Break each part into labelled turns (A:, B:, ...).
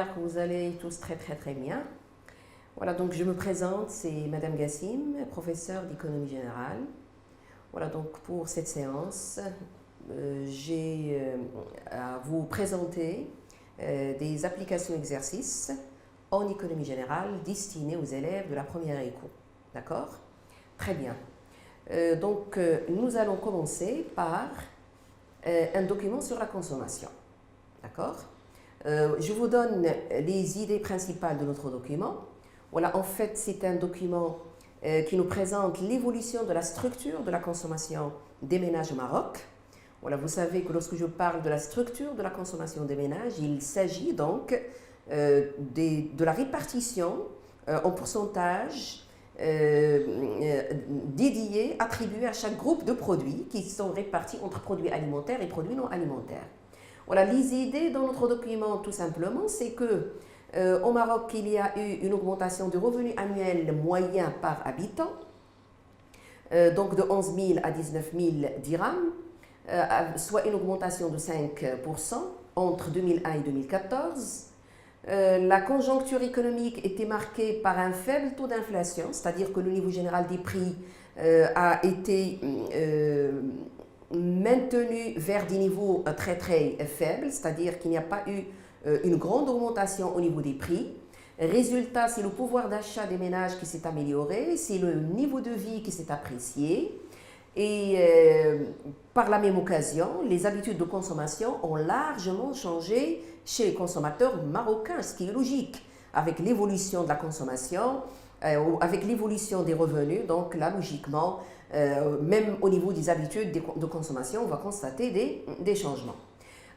A: j'espère que vous allez tous très bien. Voilà, donc je me présente, c'est Madame Gassim, professeure d'économie générale. Voilà, donc pour cette séance, j'ai à vous présenter des applications exercices en économie générale destinées aux élèves de la première éco. D'accord? Très bien. Donc nous allons commencer par un document sur la consommation. D'accord? Je vous donne les idées principales de notre document. Voilà, en fait, c'est un document qui nous présente l'évolution de la structure de la consommation des ménages au Maroc. Voilà, vous savez que lorsque je parle de la structure de la consommation des ménages, il s'agit donc de la répartition en pourcentage dédié, attribué à chaque groupe de produits qui sont répartis entre produits alimentaires et produits non alimentaires. Voilà, les idées dans notre document, tout simplement, c'est que au Maroc, il y a eu une augmentation du revenu annuel moyen par habitant, donc de 11 000 à 19 000 dirhams, soit une augmentation de 5% entre 2001 et 2014. La conjoncture économique était marquée par un faible taux d'inflation, c'est-à-dire que le niveau général des prix a été maintenu vers des niveaux très faibles, c'est-à-dire qu'il n'y a pas eu une grande augmentation au niveau des prix. Résultat, c'est le pouvoir d'achat des ménages qui s'est amélioré, c'est le niveau de vie qui s'est apprécié et par la même occasion, les habitudes de consommation ont largement changé chez les consommateurs marocains, ce qui est logique avec l'évolution de la consommation, avec l'évolution des revenus, donc là logiquement, même au niveau des habitudes de consommation, on va constater des changements.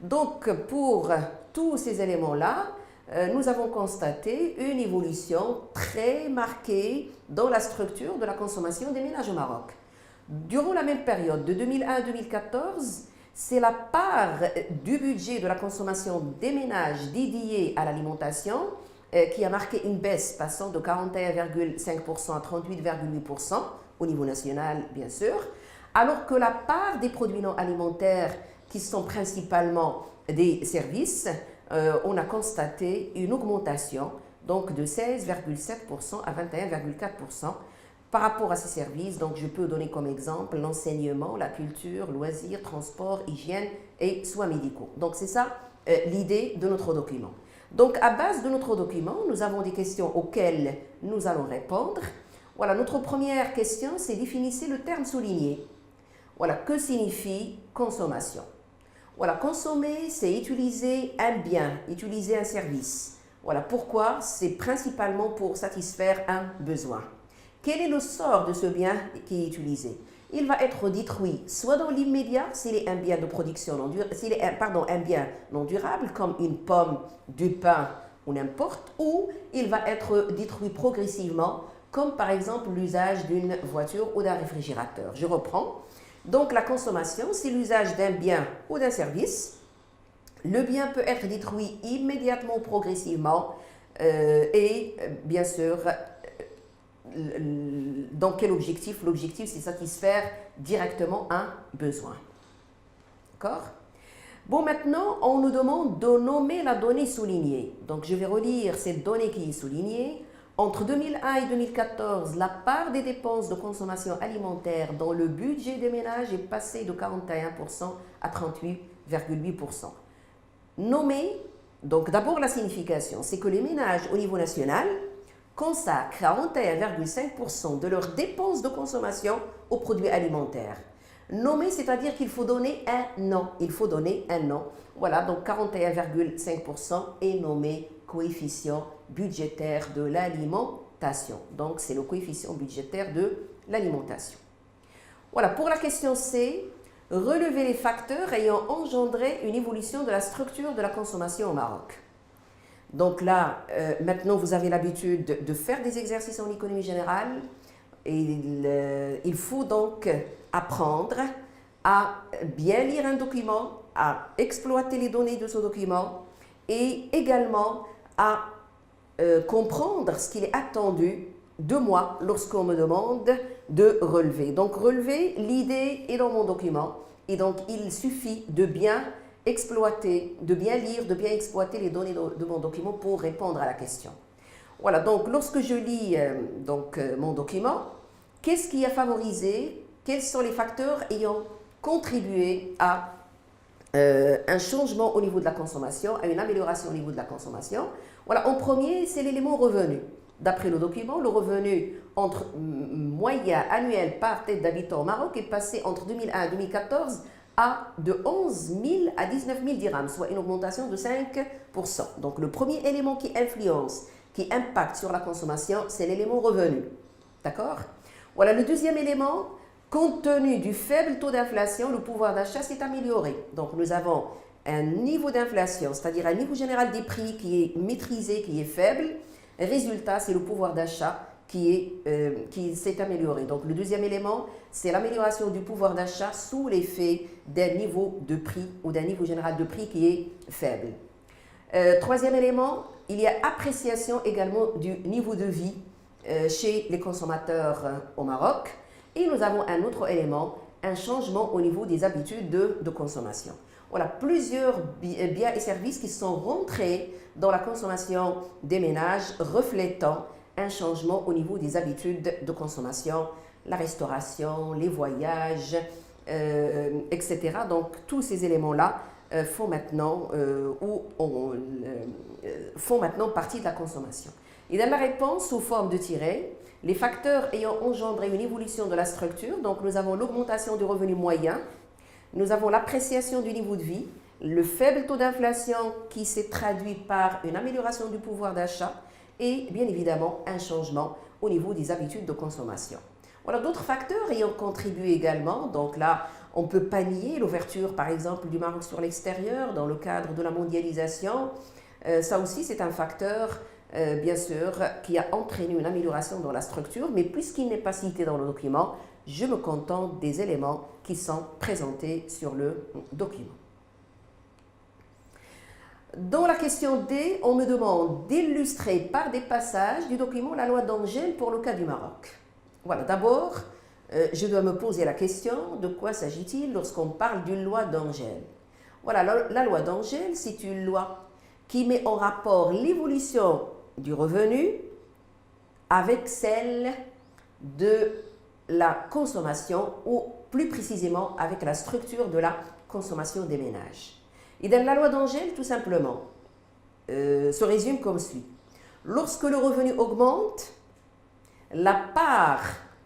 A: Donc, pour tous ces éléments-là, nous avons constaté une évolution très marquée dans la structure de la consommation des ménages au Maroc. Durant la même période, de 2001 à 2014, c'est la part du budget de la consommation des ménages dédiée à l'alimentation qui a marqué une baisse, passant de 41,5% à 38,8% au niveau national, bien sûr, alors que la part des produits non alimentaires qui sont principalement des services, on a constaté une augmentation donc de 16,7% à 21,4% par rapport à ces services. Donc je peux donner comme exemple l'enseignement, la culture, loisirs, transport, hygiène et soins médicaux. Donc c'est ça l'idée de notre document. Donc à base de notre document, nous avons des questions auxquelles nous allons répondre. Voilà, notre première question, c'est définissez le terme souligné. Voilà, que signifie consommation? Voilà, consommer, c'est utiliser un bien, utiliser un service. Voilà, pourquoi? C'est principalement pour satisfaire un besoin. Quel est le sort de ce bien qui est utilisé? Il va être détruit soit dans l'immédiat, s'il est un bien de production non durable, s'il est un bien non durable, comme une pomme, du pain ou n'importe, ou il va être détruit progressivement, comme par exemple l'usage d'une voiture ou d'un réfrigérateur. Je reprends. Donc la consommation, c'est l'usage d'un bien ou d'un service. Le bien peut être détruit immédiatement ou progressivement et bien sûr, dans quel objectif? L'objectif, c'est satisfaire directement un besoin. D'accord? Bon, maintenant, on nous demande de nommer la donnée soulignée. Donc je vais relire cette donnée qui est soulignée. Entre 2001 et 2014, la part des dépenses de consommation alimentaire dans le budget des ménages est passée de 41% à 38,8%. Nommer, donc d'abord la signification, c'est que les ménages au niveau national consacrent 41,5% de leurs dépenses de consommation aux produits alimentaires. Nommer, c'est-à-dire qu'il faut donner un nom. Il faut donner un nom. Voilà, donc 41,5% est nommé coefficient budgétaire de l'alimentation. Donc, c'est le coefficient budgétaire de l'alimentation. Voilà, pour la question C, relevez les facteurs ayant engendré une évolution de la structure de la consommation au Maroc. Donc là, maintenant, vous avez l'habitude de faire des exercices en économie générale. Et il faut donc apprendre à bien lire un document, à exploiter les données de ce document et également à comprendre ce qu'il est attendu de moi lorsqu'on me demande de relever. Donc relever, l'idée est dans mon document et donc il suffit de bien exploiter, de bien lire, de bien exploiter les données de mon document pour répondre à la question. Voilà, donc lorsque je lis mon document, qu'est-ce qui a favorisé, quels sont les facteurs ayant contribué à un changement au niveau de la consommation, à une amélioration au niveau de la consommation. Voilà, en premier, c'est l'élément revenu. D'après le document, le revenu moyen annuel par tête d'habitant au Maroc est passé entre 2001 et 2014 de 11 000 à 19 000 dirhams, soit une augmentation de 5%. Donc le premier élément qui influence, qui impacte sur la consommation, c'est l'élément revenu. D'accord? Voilà, le deuxième élément, compte tenu du faible taux d'inflation, le pouvoir d'achat s'est amélioré. Donc nous avons un niveau d'inflation, c'est-à-dire un niveau général des prix qui est maîtrisé, qui est faible. Résultat, c'est le pouvoir d'achat qui s'est amélioré. Donc le deuxième élément, c'est l'amélioration du pouvoir d'achat sous l'effet d'un niveau de prix ou d'un niveau général de prix qui est faible. Troisième élément, il y a appréciation également du niveau de vie chez les consommateurs au Maroc. Et nous avons un autre élément, un changement au niveau des habitudes de consommation. Voilà, plusieurs biens et services qui sont rentrés dans la consommation des ménages, reflétant un changement au niveau des habitudes de consommation, la restauration, les voyages, etc. Donc, tous ces éléments-là font maintenant partie de la consommation. Et dans la réponse sous forme de tiret, les facteurs ayant engendré une évolution de la structure, donc nous avons l'augmentation du revenu moyen, nous avons l'appréciation du niveau de vie, le faible taux d'inflation qui s'est traduit par une amélioration du pouvoir d'achat et bien évidemment un changement au niveau des habitudes de consommation. Voilà d'autres facteurs ayant contribué également. Donc là, on ne peut pas nier l'ouverture par exemple du Maroc sur l'extérieur dans le cadre de la mondialisation. Ça aussi c'est un facteur bien sûr, qui a entraîné une amélioration dans la structure, mais puisqu'il n'est pas cité dans le document, je me contente des éléments qui sont présentés sur le document. Dans la question D, on me demande d'illustrer par des passages du document la loi d'Angèle pour le cas du Maroc. Voilà, d'abord, je dois me poser la question, de quoi s'agit-il lorsqu'on parle d'une loi d'Angèle? Voilà, la loi d'Angèle, c'est une loi qui met en rapport l'évolution du revenu avec celle de la consommation ou plus précisément avec la structure de la consommation des ménages. Et dans la loi d'Angèle, tout simplement, se résume comme suit. Lorsque le revenu augmente, la part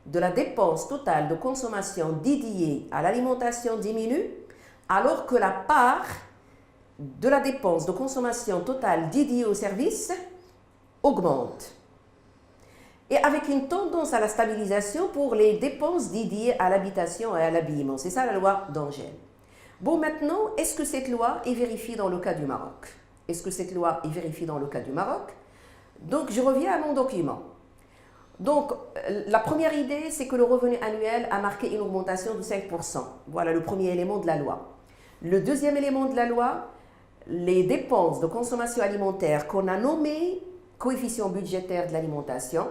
A: de la dépense totale de consommation dédiée à l'alimentation diminue, alors que la part de la dépense de consommation totale dédiée aux services augmente. Et avec une tendance à la stabilisation pour les dépenses dédiées à l'habitation et à l'habillement. C'est ça la loi d'Angèle. Bon, maintenant, est-ce que cette loi est vérifiée dans le cas du Maroc? Est-ce que cette loi est vérifiée dans le cas du Maroc? Donc, je reviens à mon document. Donc, la première idée, c'est que le revenu annuel a marqué une augmentation de 5%. Voilà le premier élément de la loi. Le deuxième élément de la loi, les dépenses de consommation alimentaire qu'on a nommées coefficient budgétaire de l'alimentation.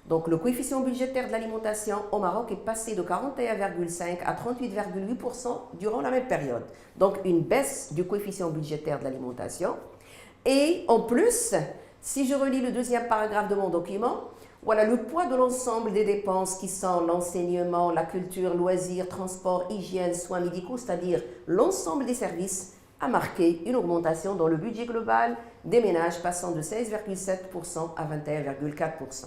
A: Donc, le coefficient budgétaire de l'alimentation au Maroc est passé de 41,5 à 38,8% durant la même période. Donc, une baisse du coefficient budgétaire de l'alimentation. Et en plus, si je relis le deuxième paragraphe de mon document, voilà le poids de l'ensemble des dépenses qui sont l'enseignement, la culture, loisirs, transport, hygiène, soins médicaux, c'est-à-dire l'ensemble des services, a marqué une augmentation dans le budget global des ménages passant de 16,7% à 21,4%.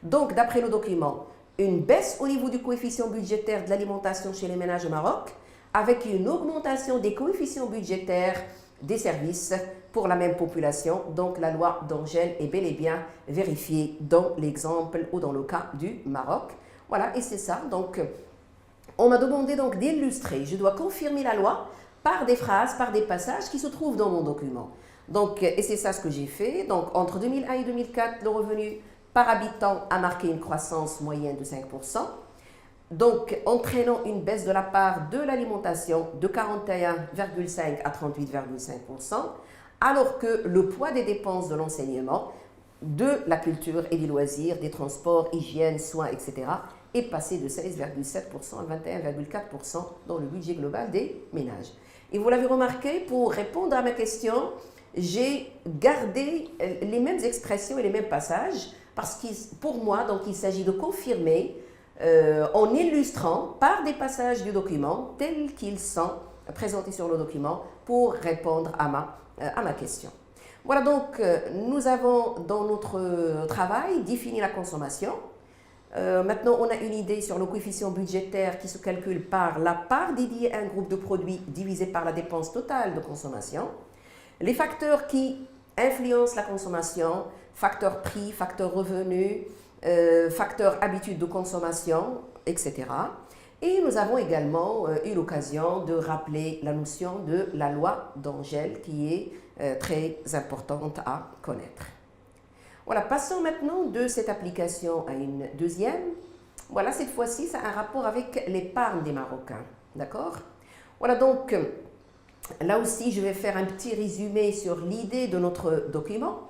A: Donc, d'après le document, une baisse au niveau du coefficient budgétaire de l'alimentation chez les ménages au Maroc, avec une augmentation des coefficients budgétaires des services pour la même population. Donc, la loi d'Angèle est bel et bien vérifiée dans l'exemple ou dans le cas du Maroc. Voilà, et c'est ça. Donc, on m'a demandé donc d'illustrer. Je dois confirmer la loi par des phrases, par des passages qui se trouvent dans mon document. Donc, et c'est ça ce que j'ai fait. Donc, entre 2001 et 2004, le revenu par habitant a marqué une croissance moyenne de 5%. Donc, entraînant une baisse de la part de l'alimentation de 41,5 à 38,5%, alors que le poids des dépenses de l'enseignement, de la culture et des loisirs, des transports, hygiène, soins, etc., est passé de 16,7% à 21,4% dans le budget global des ménages. Et vous l'avez remarqué, pour répondre à ma question, j'ai gardé les mêmes expressions et les mêmes passages parce que pour moi, donc, il s'agit de confirmer en illustrant par des passages du document tels qu'ils sont présentés sur le document pour répondre à ma question. Voilà, donc nous avons dans notre travail défini la consommation. Maintenant, on a une idée sur le coefficient budgétaire qui se calcule par la part dédiée à un groupe de produits divisé par la dépense totale de consommation. Les facteurs qui influencent la consommation, facteur prix, facteur revenu, facteur habitude de consommation, etc. Et nous avons également eu l'occasion de rappeler la notion de la loi d'Angel qui est très importante à connaître. Voilà, passons maintenant de cette application à une deuxième. Voilà, cette fois-ci, ça a un rapport avec l'épargne des Marocains. D'accord? Voilà, donc, là aussi, je vais faire un petit résumé sur l'idée de notre document.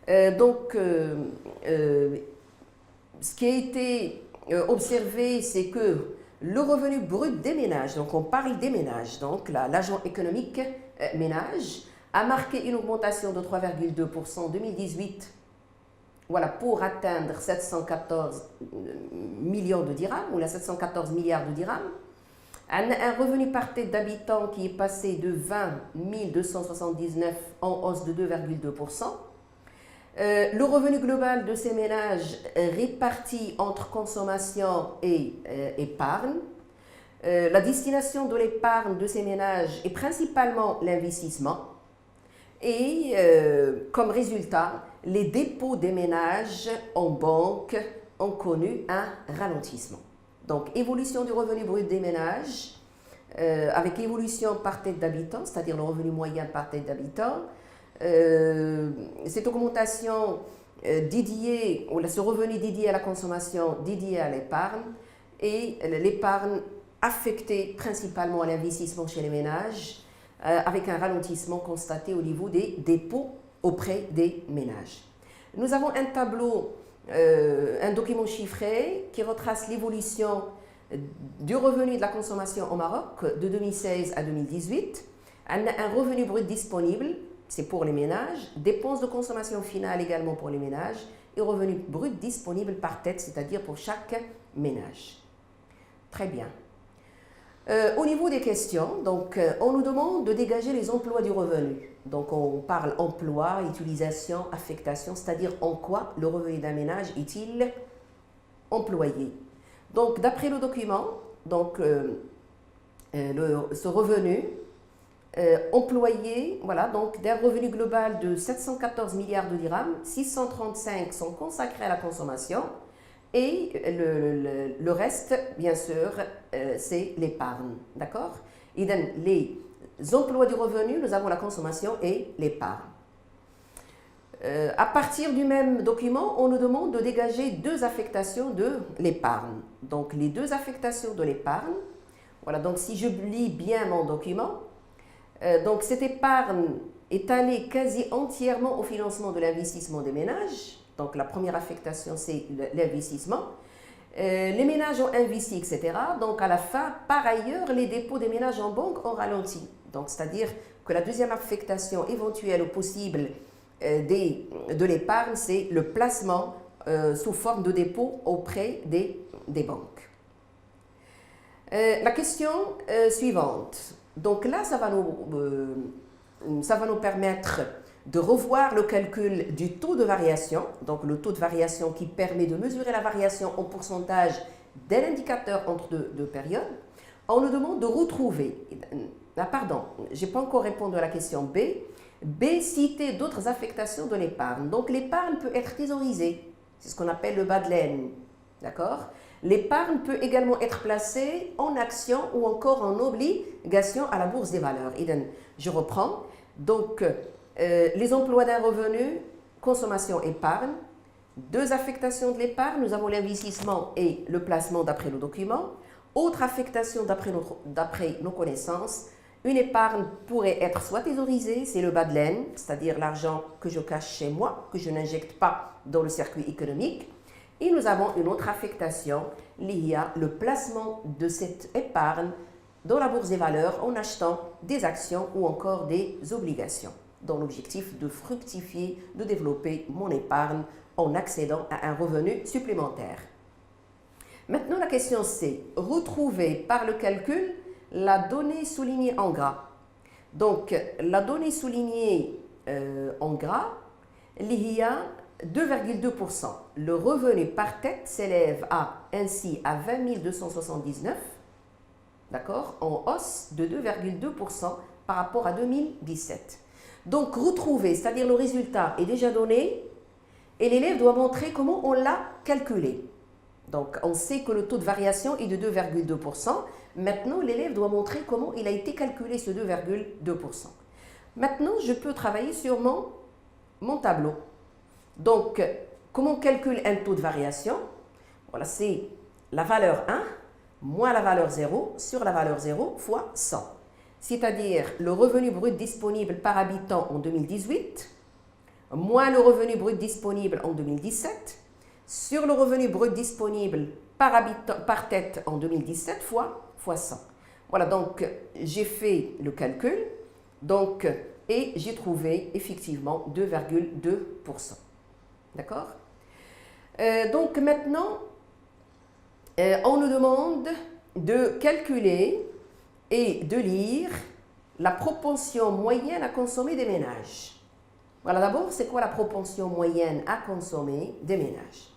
A: Ce qui a été observé, c'est que le revenu brut des ménages, donc on parle des ménages, donc l'agent économique ménage, a marqué une augmentation de 3,2% en 2018. Voilà, pour atteindre 714 millions de dirhams, ou la 714 milliards de dirhams. Un revenu par tête d'habitant qui est passé de 20 279 en hausse de 2,2%. Le revenu global de ces ménages réparti entre consommation et épargne. La destination de l'épargne de ces ménages est principalement l'investissement. Et comme résultat, les dépôts des ménages en banque ont connu un ralentissement. Donc, évolution du revenu brut des ménages, avec évolution par tête d'habitant, c'est-à-dire le revenu moyen par tête d'habitant. Cette augmentation dédiée, ou ce revenu dédié à la consommation, dédié à l'épargne, et l'épargne affectée principalement à l'investissement chez les ménages, avec un ralentissement constaté au niveau des dépôts auprès des ménages. Nous avons un tableau, un document chiffré qui retrace l'évolution du revenu de la consommation au Maroc de 2016 à 2018. Un revenu brut disponible, c'est pour les ménages, dépenses de consommation finale également pour les ménages, et revenu brut disponible par tête, c'est-à-dire pour chaque ménage. Très bien. Au niveau des questions, donc, on nous demande de dégager les emplois du revenu. Donc on parle emploi, utilisation, affectation, c'est-à-dire en quoi le revenu d'un ménage est-il employé. Donc d'après le document, donc, ce revenu employé, voilà, donc d'un revenu global de 714 milliards de dirhams, 635 sont consacrés à la consommation. Et le reste, bien sûr, c'est l'épargne. D'accord? Et dans les emplois du revenu, nous avons la consommation et l'épargne. À partir du même document, on nous demande de dégager deux affectations de l'épargne. Donc, les deux affectations de l'épargne, voilà, donc si je lis bien mon document, donc cette épargne est allée quasi entièrement au financement de l'investissement des ménages. Donc, la première affectation, c'est l'investissement. Les ménages ont investi, etc. Donc, à la fin, par ailleurs, les dépôts des ménages en banque ont ralenti. Donc, c'est-à-dire que la deuxième affectation éventuelle ou possible de l'épargne, c'est le placement sous forme de dépôt auprès des banques. La question suivante. Donc là, ça va nous permettre de revoir le calcul du taux de variation, donc le taux de variation qui permet de mesurer la variation en pourcentage d'un indicateur entre deux périodes. On nous demande de retrouver, pardon, je n'ai pas encore répondu à la question B. B, citer d'autres affectations de l'épargne. Donc l'épargne peut être thésaurisée, c'est ce qu'on appelle le bas de laine, d'accord? L'épargne peut également être placée en action ou encore en obligation à la bourse des valeurs. Et donc, je reprends, donc les emplois d'un revenu, consommation, épargne, deux affectations de l'épargne, nous avons l'investissement et le placement d'après le document. Autre affectation d'après nos connaissances, une épargne pourrait être soit thésaurisée, c'est le bas de laine, c'est-à-dire l'argent que je cache chez moi, que je n'injecte pas dans le circuit économique. Et nous avons une autre affectation liée à le placement de cette épargne dans la bourse des valeurs en achetant des actions ou encore des obligations, dans l'objectif de fructifier, de développer mon épargne en accédant à un revenu supplémentaire. Maintenant, la question c'est retrouver par le calcul la donnée soulignée en gras. Donc, la donnée soulignée en gras, il y a 2,2%. Le revenu par tête s'élève ainsi à 20 279, d'accord, en hausse de 2,2% par rapport à 2017. Donc, retrouver, c'est-à-dire le résultat est déjà donné et l'élève doit montrer comment on l'a calculé. Donc, on sait que le taux de variation est de 2,2%. Maintenant, l'élève doit montrer comment il a été calculé ce 2,2%. Maintenant, je peux travailler sur mon tableau. Donc, comment on calcule un taux de variation? Voilà, c'est la valeur 1 moins la valeur 0 sur la valeur 0 fois 100. C'est-à-dire le revenu brut disponible par habitant en 2018 moins le revenu brut disponible en 2017 sur le revenu brut disponible par habitant, par tête en 2017 fois 100. Voilà, donc j'ai fait le calcul donc, et j'ai trouvé effectivement 2,2%. D'accord? Donc maintenant, on nous demande de calculer et de lire la propension moyenne à consommer des ménages. Voilà, d'abord, c'est quoi la propension moyenne à consommer des ménages?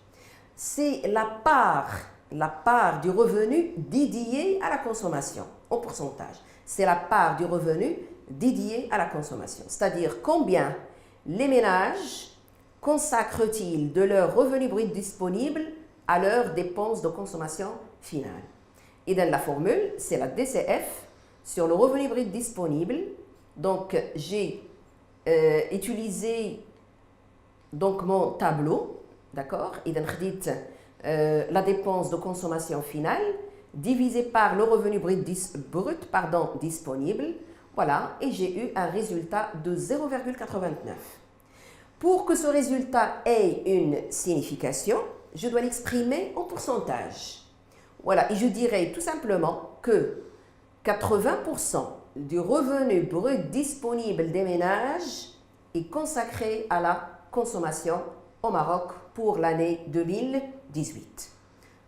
A: C'est la part du revenu dédié à la consommation, en pourcentage. C'est la part du revenu dédié à la consommation. C'est-à-dire combien les ménages consacrent-ils de leur revenu brut disponible à leurs dépenses de consommation finale. Et dans la formule, c'est la DCF sur le revenu brut disponible. Donc, j'ai utilisé donc, mon tableau, d'accord, et donc, la dépense de consommation finale divisé par le revenu brut disponible. Voilà, et j'ai eu un résultat de 0,89. Pour que ce résultat ait une signification, je dois l'exprimer en pourcentage. Voilà, et je dirais tout simplement que 80% du revenu brut disponible des ménages est consacré à la consommation au Maroc pour l'année 2018.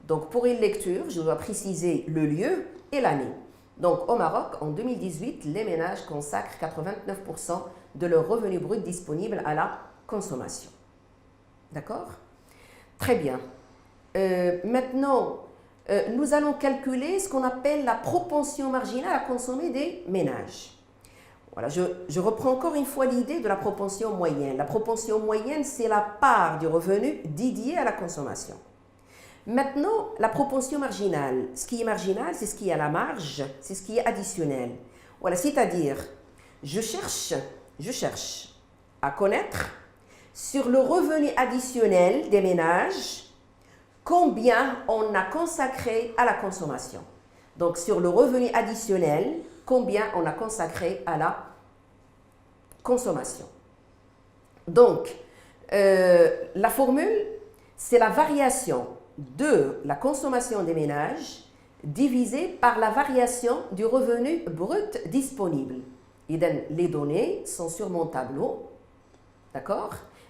A: Donc, pour une lecture, je dois préciser le lieu et l'année. Donc, au Maroc, en 2018, les ménages consacrent 89% de leur revenu brut disponible à la consommation. D'accord? Très bien. Maintenant, nous allons calculer ce qu'on appelle la propension marginale à consommer des ménages. Voilà, je reprends encore une fois l'idée de la propension moyenne. La propension moyenne, c'est la part du revenu dédié à la consommation. Maintenant, la propension marginale. Ce qui est marginal, c'est ce qui est à la marge, c'est ce qui est additionnel. Voilà, c'est-à-dire, je cherche à connaître sur le revenu additionnel des ménages combien on a consacré à la consommation. Donc, sur le revenu additionnel, combien on a consacré à la consommation. Donc, la formule, c'est la variation de la consommation des ménages divisée par la variation du revenu brut disponible. Et donc, les données sont sur mon tableau, d'accord?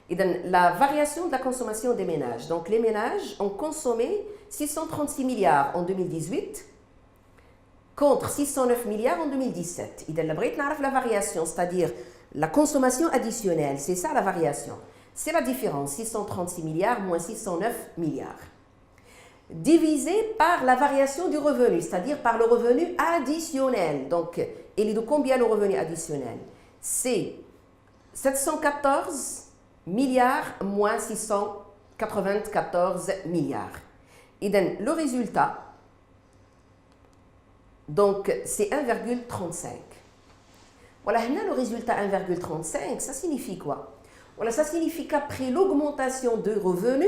A: Et donc, la variation de la consommation des ménages. Donc, les ménages ont consommé 636 milliards en 2018 contre 609 milliards en 2017. Et donc, la variation, c'est-à-dire la consommation additionnelle, c'est ça la variation. C'est la différence, 636 milliards moins 609 milliards. Divisé par la variation du revenu, c'est-à-dire par le revenu additionnel. Donc, il est de combien le revenu additionnel? C'est 714 milliards moins 694 milliards. Et donc, le résultat, donc, c'est 1,35. Voilà, le résultat 1,35, ça signifie quoi? Voilà, ça signifie qu'après l'augmentation de revenus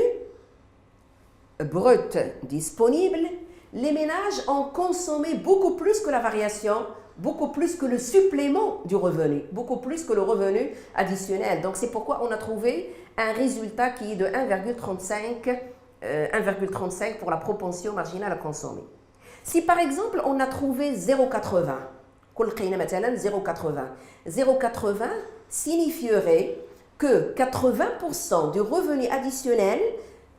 A: brut disponible, les ménages ont consommé beaucoup plus que la variation, beaucoup plus que le supplément du revenu, beaucoup plus que le revenu additionnel. Donc, c'est pourquoi on a trouvé un résultat qui est de 1,35 pour la propension marginale à consommer. Si par exemple on a trouvé 0,80, 0,80, 0,80 signifierait que 80% du revenu additionnel,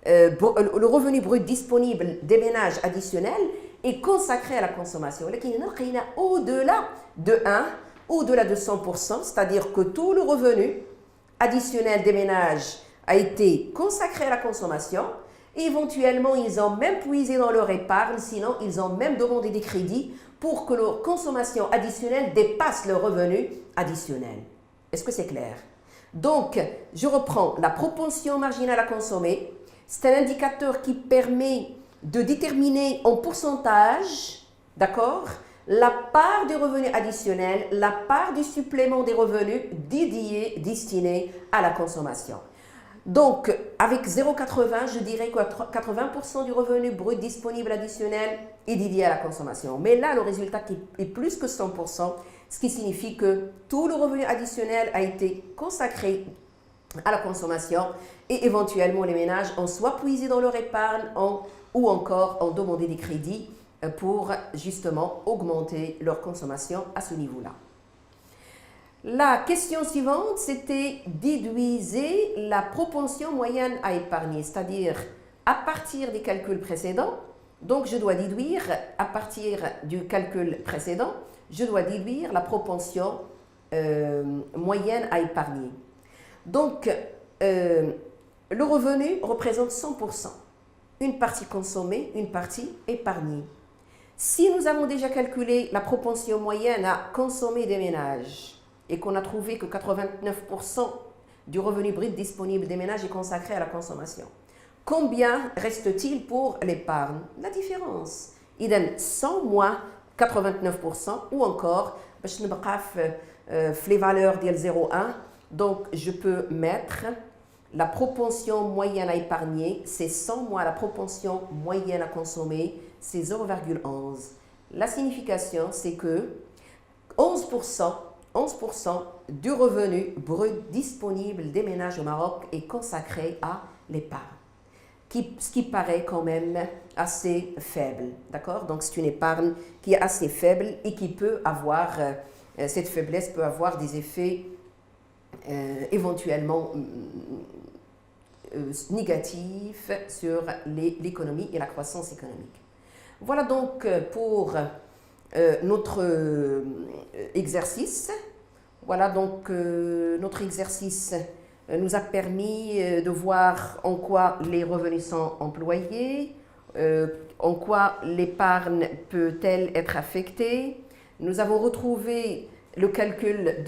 A: le revenu brut disponible des ménages additionnels est consacré à la consommation. Au-delà de 1, au-delà de 100%, c'est-à-dire que tout le revenu additionnel des ménages a été consacré à la consommation. Éventuellement, ils ont même puisé dans leur épargne, sinon ils ont même demandé des crédits pour que leur consommation additionnelle dépasse le revenu additionnel. Est-ce que c'est clair? Donc, je reprends la propension marginale à consommer. C'est un indicateur qui permet de déterminer en pourcentage, d'accord, la part des revenus additionnels, la part du supplément des revenus destinés à la consommation. Donc, avec 0,80, je dirais que 80% du revenu brut disponible additionnel est dédié à la consommation. Mais là, le résultat est plus que 100%, ce qui signifie que tout le revenu additionnel a été consacré à la consommation et éventuellement les ménages ont soit puisé dans leur épargne ou encore ont demandé des crédits pour justement augmenter leur consommation à ce niveau-là. La question suivante, c'était déduisez la propension moyenne à épargner, c'est-à-dire à partir des calculs précédents. Donc, je dois déduire, à partir du calcul précédent, je dois déduire la propension moyenne à épargner. Donc, le revenu représente 100%. Une partie consommée, une partie épargnée. Si nous avons déjà calculé la propension moyenne à consommer des ménages et qu'on a trouvé que 89% du revenu brut disponible des ménages est consacré à la consommation, combien reste-t-il pour l'épargne? La différence. Idem 100 moins 89% ou encore, les valeurs de 0,1, donc je peux mettre la propension moyenne à épargner, c'est 100 moins la propension moyenne à consommer, c'est 0,11. La signification, c'est que 11% du revenu brut disponible des ménages au Maroc est consacré à l'épargne, ce qui paraît quand même assez faible. D'accord? Donc, c'est une épargne qui est assez faible et qui peut avoir, cette faiblesse peut avoir des effets éventuellement négatifs sur l'économie et la croissance économique. Voilà donc pour notre exercice. Voilà donc notre exercice nous a permis de voir en quoi les revenus sont employés, en quoi l'épargne peut-elle être affectée. Nous avons retrouvé le calcul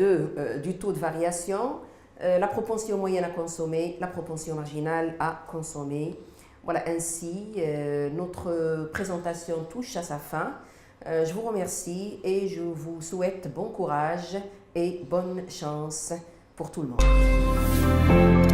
A: du taux de variation, la propension moyenne à consommer, la propension marginale à consommer. Voilà, ainsi, notre présentation touche à sa fin. Je vous remercie et je vous souhaite bon courage et bonne chance pour tout le monde.